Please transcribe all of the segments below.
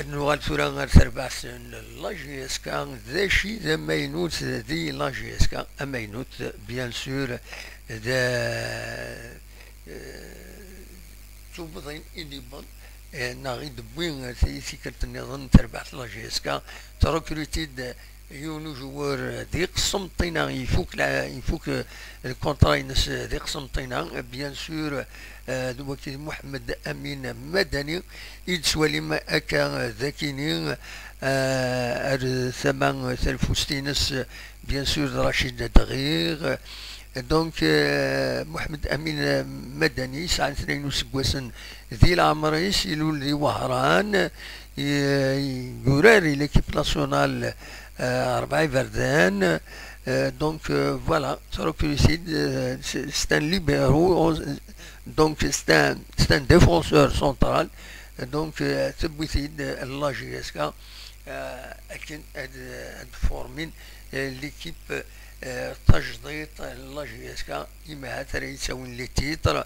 نوغال ثورا غير 4 سنين لا جي اس كا ذا شي ذا ماينوت ذي لا جي اس كا ماينوت بيان سور ذا توبضين إليبان ناغي دبوين سيكرت النظام تربع لا جي اس كا تروكروتيد يونو جوار دي قسمطينا يفوك الكونترا ينس دي قسمطينا بيان سور دوكي محمد امين مدني يتسوالي ما اكا ذاكيني ثمان سلفوستينس بيان سور رشيد دغيغ دونك محمد امين مدني ساعه 32 ذي العمريس يلول ذي وهران يوراري ليكيب ناسيونال 4 فردان donc voilà, c'est un libéraux, donc c'est un défenseur central, donc c'est la GSK formé l'équipe تجديد لا جي اس كا كيما هاترا يتساوين لي تيتر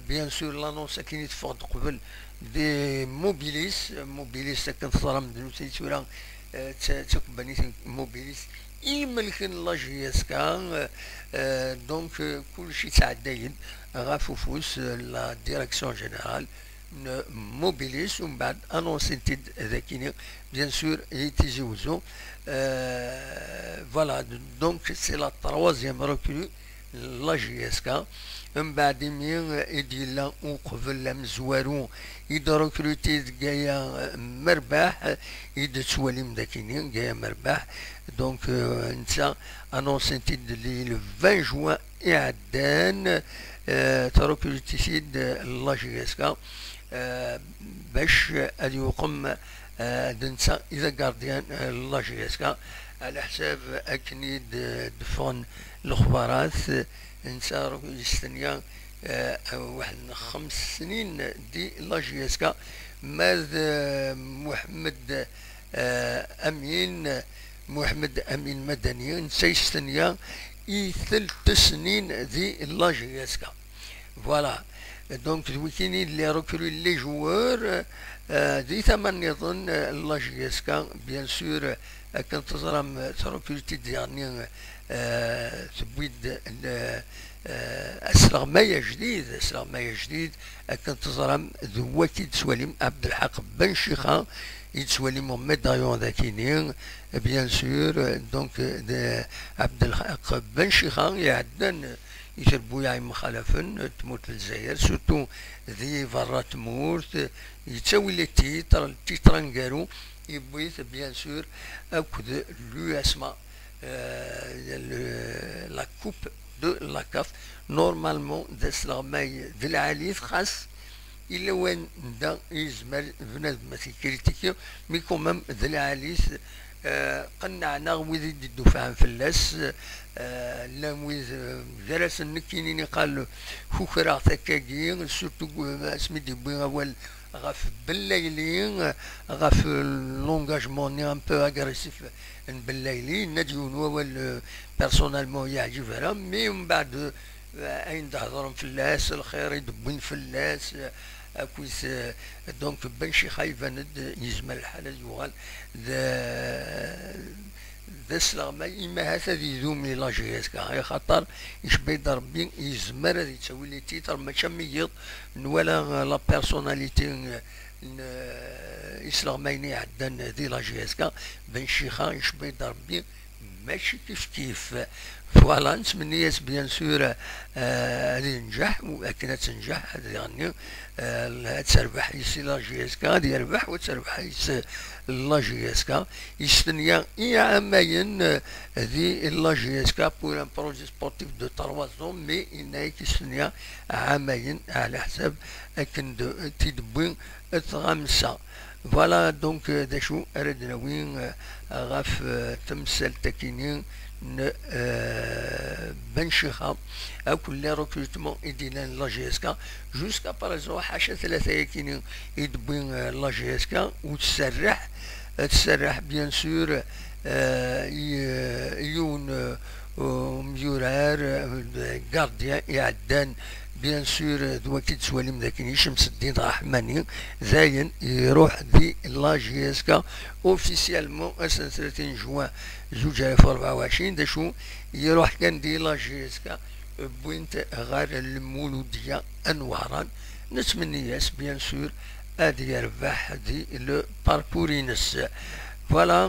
بيان سور لانونس كاين يتفقد قبل دي موبيليس كانت صرا دلوقتي تورا تكبني موبيليس يملكن لا جي اس كا دونك كلشي تعداين غافوفوس لا ديريكسيون جينيرال موبيليس ومن بعد انونسي ذاكيني بيان سور يتزوجوا voilà, donc c'est la troisième recrue la GSK من بعد مين يدي لنا وقبل مزوارو يد ركروتي جايا مرباح يد تسوالي مداكينين جايا مرباح دونك نتا انونسيتي لي لو 20 جوان اعدان تركروتي سيد لا GSK باش غادي يقوم دنسا إذا جارديان لا جي اس كا على حساب أكنيد دفون الأخبارات نسا يستنيا واحد 5 سنين دي لا جي اس كا ماذ محمد أمين مدني نسا يستنيا 3 سنين دي لا جي اس كا فوالا دونك الويكيني اللي ركرو لي جوار دي ثمن يظن لا جي اس كا بيان سور كانت تزرم تروكيلتي ديالني تبويد اسلغمايه جديد كانت تزرم ذواتي تسواليم عبد الحق بن شيخه يتسواليم ميدايون ذاكينين بيان سور دونك عبد الحق بن شيخه يعدن يشربوا يا مخالفن تموت الجزائر سورتو ذي فرا تموت يتساوي لي التيتر نقالو يبويت بيان سور اكد لو اسما لا كوب دو لا كاف نورمالمون داس لغماي دي العاليث خاص الا وين دا يزمل بنادم ما كريتيكيو مي كومام دي العاليث قنعنا ويذ الدفاع فلاس لا ويذ جلس النكيني قال فكرة تكاكي سورتو اسمي دي بوين اول غاف بالليلين غاف لونجاجمون ان بو اغريسيف بالليلين نجيون اول بيرسونالمون يعجبها مي من بعد اين تهضرهم فلاس الخير يدبين فلاس كويس دونك بن شي خايفه يزمل الحاله يوغال ذا سلام اما هذا يزوم لا جي اس كا خاطر يشبه ربي يزمر هذه تسوي لي تيتر ماشي ميض ولا لا بيرسوناليتي اسلاميني عندنا ذي لا جي اس كا بن شي خا يشبه ربي ماشي كيف فوالا نتمنى بيان سور هذه تنجح واكيد تنجح يعني تربح يسي لا جي اس كا ديال يربح وتربح يسي لا جي اس كا يستنيا عامين هذه لا جي اس كا بور ان بروجي سبورتيف دو 3 زون مي انايك يستنيا عامين على حساب اكن تيدبوين 5 فوالا دونك داشو اردنا وين غاف تمثال تكينين بنشيخه او كل ريكروتمون يدينا لا جي اس كا جوسكا باريزون حاشا 3 يكينين يدبوين لا جي اس كا وتسرح بيان سور يون وميورار غارديان يعدان بيان سور دواكي تسوالي مذاكني شمس الدين رحماني زاين يروح دي لاجيسكا اوفيسيالمون اسان 30 جوان 2024 دا شو يروح كان دي لاجيسكا بوينت غير المولودية انوارا نتمنى ياس بيان سور ادي يربح دي لو باركورينس فوالا